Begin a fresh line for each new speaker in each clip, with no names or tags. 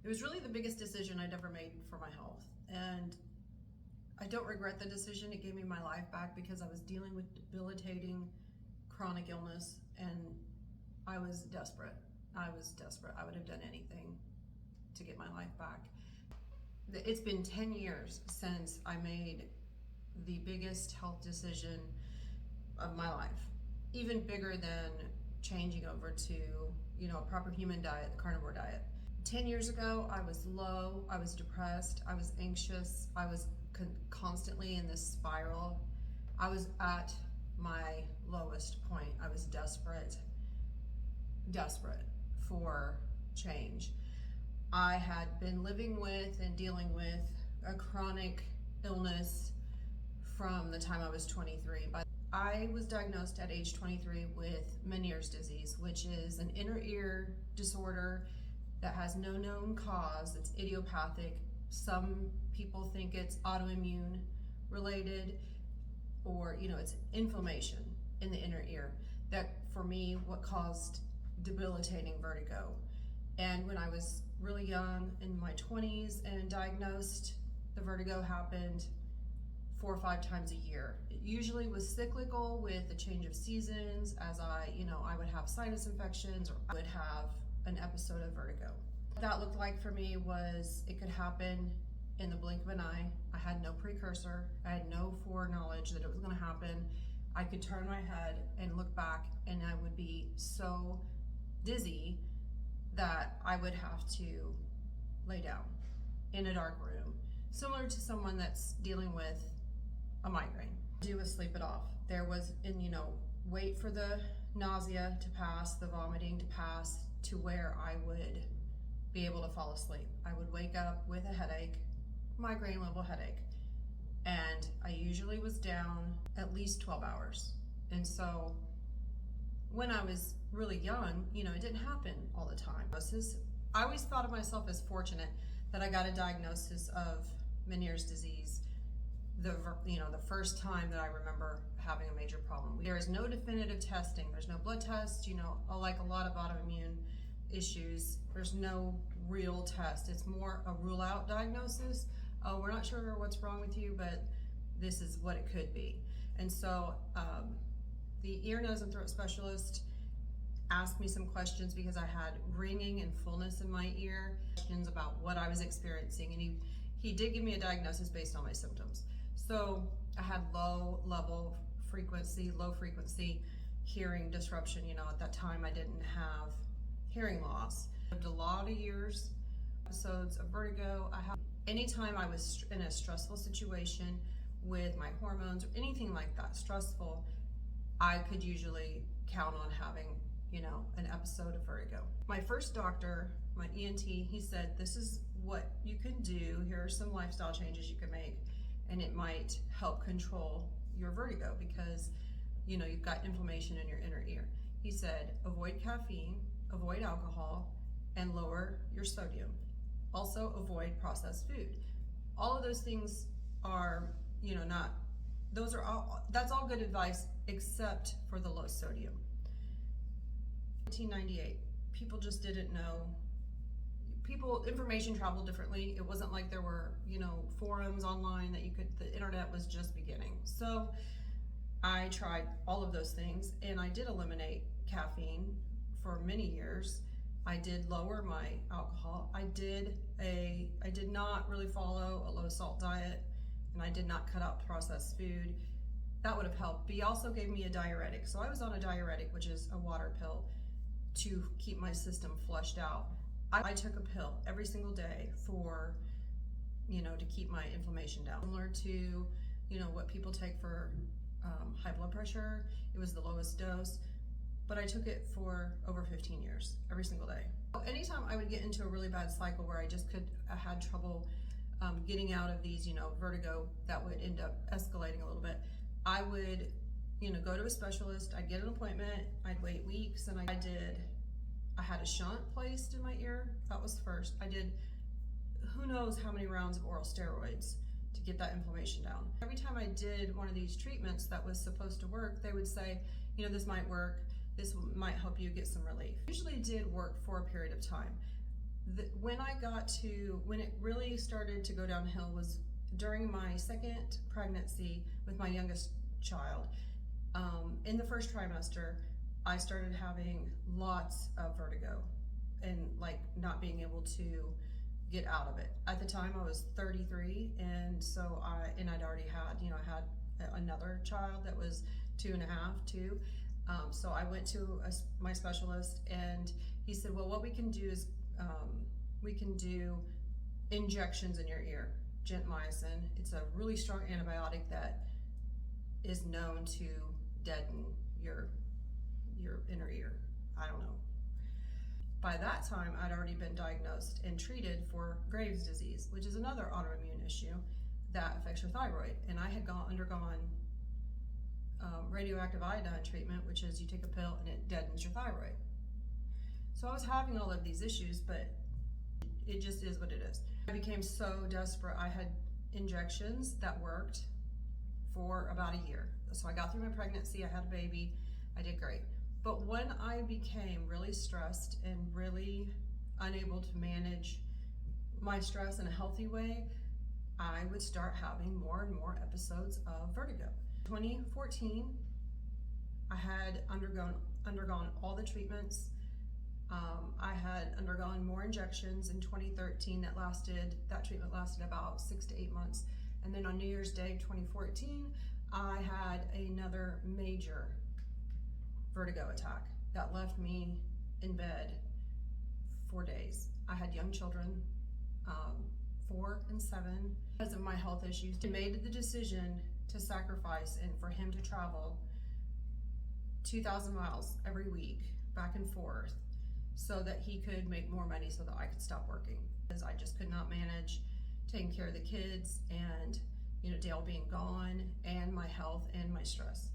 It was really the biggest decision I'd ever made for my health. And I don't regret the decision. It gave me my life back because I was dealing with debilitating chronic illness and I was desperate. I would have done anything to get my life back. It's been 10 years since I made the biggest health decision of my life, even bigger than changing over to, a proper human diet, the carnivore diet. 10 years ago, I was low, I was depressed, I was anxious, I was constantly in this spiral. I was at my lowest point. I was desperate for change. I had been living with and dealing with a chronic illness from the time I was 23. I was diagnosed at age 23 with Meniere's disease, which is an inner ear disorder that has no known cause. It's idiopathic. Some people think it's autoimmune related, or it's inflammation in the inner ear. That, for me, what caused debilitating vertigo. And when I was really young, in my 20s and diagnosed, the vertigo happened 4 or 5 times a year. It usually was cyclical with the change of seasons, as I would have sinus infections or I would have an episode of vertigo. What that looked like for me was it could happen in the blink of an eye. I had no precursor. I had no foreknowledge that it was going to happen. I could turn my head and look back and I would be so dizzy that I would have to lay down in a dark room, similar to someone that's dealing with a migraine. Do was sleep it off. There was, wait for the nausea to pass, the vomiting to pass, to where I would be able to fall asleep. I would wake up with a headache, migraine level headache, and I usually was down at least 12 hours. And so when I was really young, it didn't happen all the time. I always thought of myself as fortunate that I got a diagnosis of Meniere's disease the first time that I remember having a major problem. There is no definitive testing. There's no blood test, like a lot of autoimmune issues, there's no real test. It's more a rule out diagnosis. We're not sure what's wrong with you, but this is what it could be. And so the ear, nose, and throat specialist asked me some questions because I had ringing and fullness in my ear, questions about what I was experiencing, and he did give me a diagnosis based on my symptoms. So I had low frequency hearing disruption. At that time I didn't have hearing loss. I lived a lot of years, episodes of vertigo. Anytime I was in a stressful situation with my hormones or anything like that, stressful, I could usually count on having, an episode of vertigo. My first doctor, my ENT, he said, this is what you can do. Here are some lifestyle changes you can make, and it might help control your vertigo because, you've got inflammation in your inner ear. He said, avoid caffeine, avoid alcohol, and lower your sodium. Also avoid processed food. All of those things are, that's all good advice except for the low sodium. 1998, people just didn't know. Information traveled differently. It wasn't like there were, forums online that the internet was just beginning. So I tried all of those things and I did eliminate caffeine for many years. I did lower my alcohol. I did not really follow a low salt diet, and I did not cut out processed food. That would have helped. But he also gave me a diuretic. So I was on a diuretic, which is a water pill, to keep my system flushed out. I took a pill every single day for, to keep my inflammation down. Similar to, what people take for high blood pressure. It was the lowest dose, but I took it for over 15 years, every single day. Anytime I would get into a really bad cycle where I had trouble getting out of these, vertigo that would end up escalating a little bit, I would, go to a specialist. I'd get an appointment, I'd wait weeks, and I had a shunt placed in my ear. That was first. I did who knows how many rounds of oral steroids to get that inflammation down. Every time I did one of these treatments that was supposed to work, they would say, this might work, this might help you get some relief. It usually did work for a period of time. When it really started to go downhill was during my second pregnancy with my youngest child. In the first trimester, I started having lots of vertigo and like not being able to get out of it. At the time I was 33, and so I'd already had, I had another child that was 2.5, 2. So I went to my specialist, and he said, well, what we can do is we can do injections in your ear, gentamicin. It's a really strong antibiotic that is known to deaden your inner ear. I don't know. By that time, I'd already been diagnosed and treated for Graves' disease, which is another autoimmune issue that affects your thyroid. And I had undergone radioactive iodine treatment, which is you take a pill and it deadens your thyroid. So I was having all of these issues, but it just is what it is. I became so desperate. I had injections that worked for about a year. So I got through my pregnancy, I had a baby, I did great. But when I became really stressed and really unable to manage my stress in a healthy way, I would start having more and more episodes of vertigo. 2014, I had undergone all the treatments. I had undergone more injections in 2013 that treatment lasted about 6 to 8 months. And then on New Year's Day 2014, I had another major vertigo attack that left me in bed for days. I had young children, 4 and 7. Because of my health issues, I made the decision to sacrifice and for him to travel 2,000 miles every week back and forth so that he could make more money so that I could stop working. Because I just could not manage taking care of the kids and Dale being gone and my health and my stress.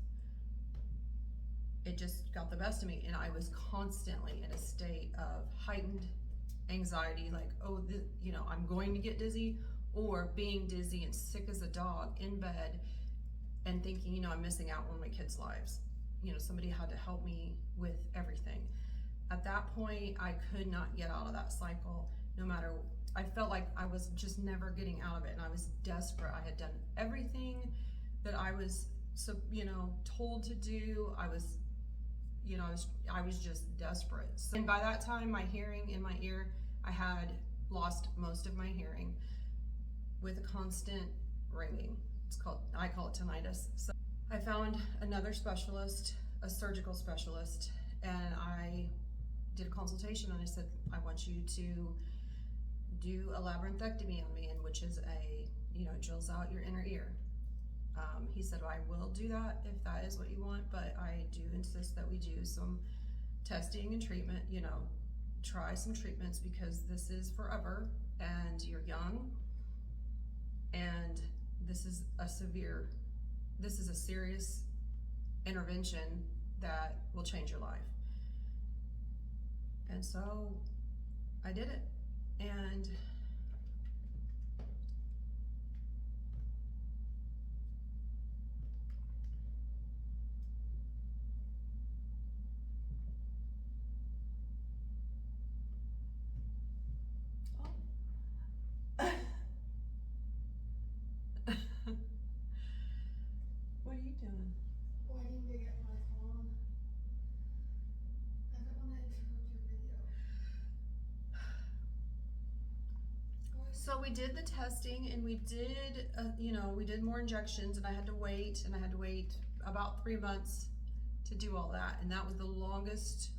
It just got the best of me, and I was constantly in a state of heightened anxiety, like, I'm going to get dizzy, or being dizzy and sick as a dog in bed and thinking, I'm missing out on my kids' lives. Somebody had to help me with everything. At that point, I could not get out of that cycle, I felt like I was just never getting out of it, and I was desperate. I had done everything that I was, told to do. I was just desperate. And by that time, my hearing in my ear, I had lost most of my hearing with a constant ringing. I call it tinnitus. So I found another specialist, a surgical specialist, and I did a consultation, and I said, I want you to do a labyrinthectomy on me, and which is drills out your inner ear. He said, I will do that if that is what you want, but I do insist that we do some testing and treatment, try some treatments, because this is forever and you're young, and this is a serious intervention that will change your life. And so I did it. And what are you doing?
Waiting to get my phone. I don't want to interrupt your video.
So we did the testing, and we did, we did more injections, and I had to wait about 3 months to do all that. And that was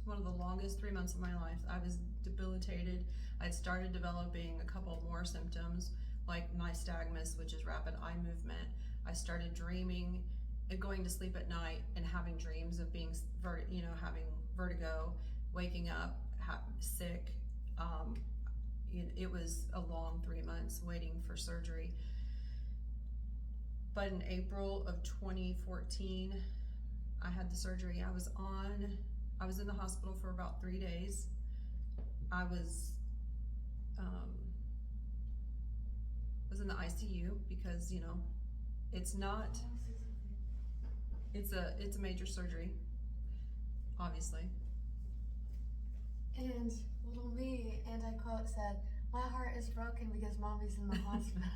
one of the longest 3 months of my life. I was debilitated. I'd started developing a couple more symptoms, like nystagmus, which is rapid eye movement. I started dreaming and going to sleep at night and having dreams of being, having vertigo, waking up sick. It was a long 3 months waiting for surgery. But in April of 2014, I had the surgery. I was in the hospital for about 3 days. I was in the ICU because, it's a major surgery, obviously.
And little me, and I quote said, "My heart is broken because mommy's in the hospital."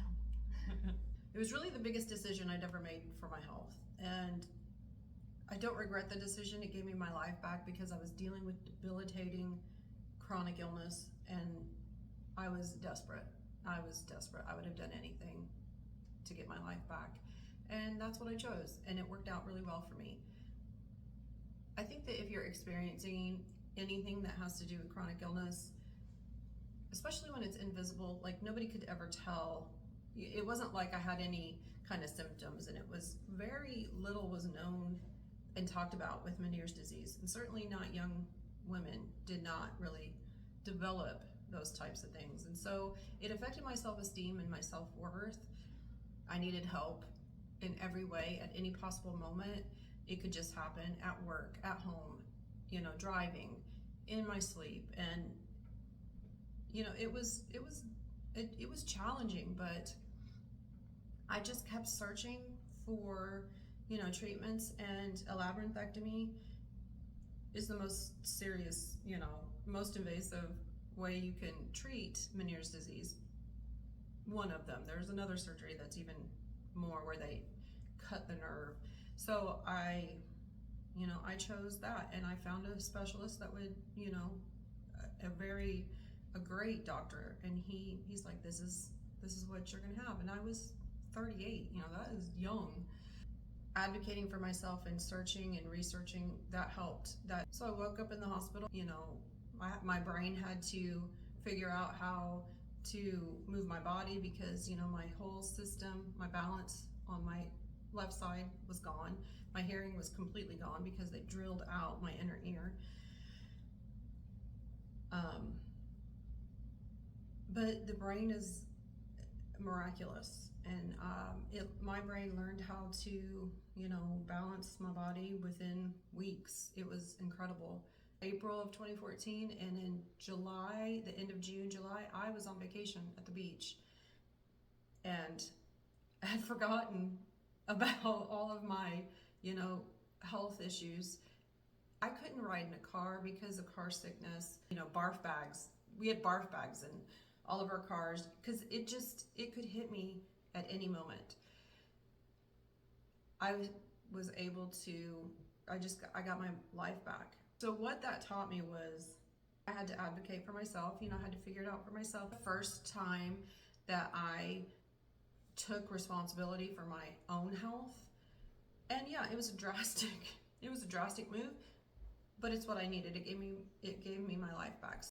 It was really the biggest decision I'd ever made for my health. And I don't regret the decision. It gave me my life back because I was dealing with debilitating chronic illness and I was desperate. I would have done anything to get my life back. And that's what I chose. And it worked out really well for me. I think that if you're experiencing anything that has to do with chronic illness, especially when it's invisible, like nobody could ever tell. It wasn't like I had any kind of symptoms, and it was very little was known and talked about with Meniere's disease. And certainly not young women did not really develop those types of things. And so it affected my self-esteem and my self-worth. I needed help in every way at any possible moment. It could just happen at work, at home, driving, in my sleep. And it was challenging, but I just kept searching for treatments, and a labyrinthectomy is the most serious, most invasive way you can treat Meniere's disease. One of them. There's another surgery that's even more, where they cut the nerve. So I chose that, and I found a specialist that would, a great doctor, and he's like, this is what you're gonna have. And I was 38, that is young. Advocating for myself and searching and researching, that helped. So I woke up in the hospital, my brain had to figure out how to move my body because, my whole system, my balance on my left side was gone. My hearing was completely gone because they drilled out my inner ear. But the brain is miraculous, and my brain learned how to, balance my body within weeks. It was incredible. April of 2014, and in July, the end of June, July, I was on vacation at the beach, and I had forgotten about all of my, health issues. I couldn't ride in a car because of car sickness, barf bags. We had barf bags in all of our cars because it could hit me at any moment. I was able to, I got my life back. So what that taught me was I had to advocate for myself, I had to figure it out for myself. The first time that I took responsibility for my own health. And yeah, it was a drastic move, but it's what I needed. It gave me my life back.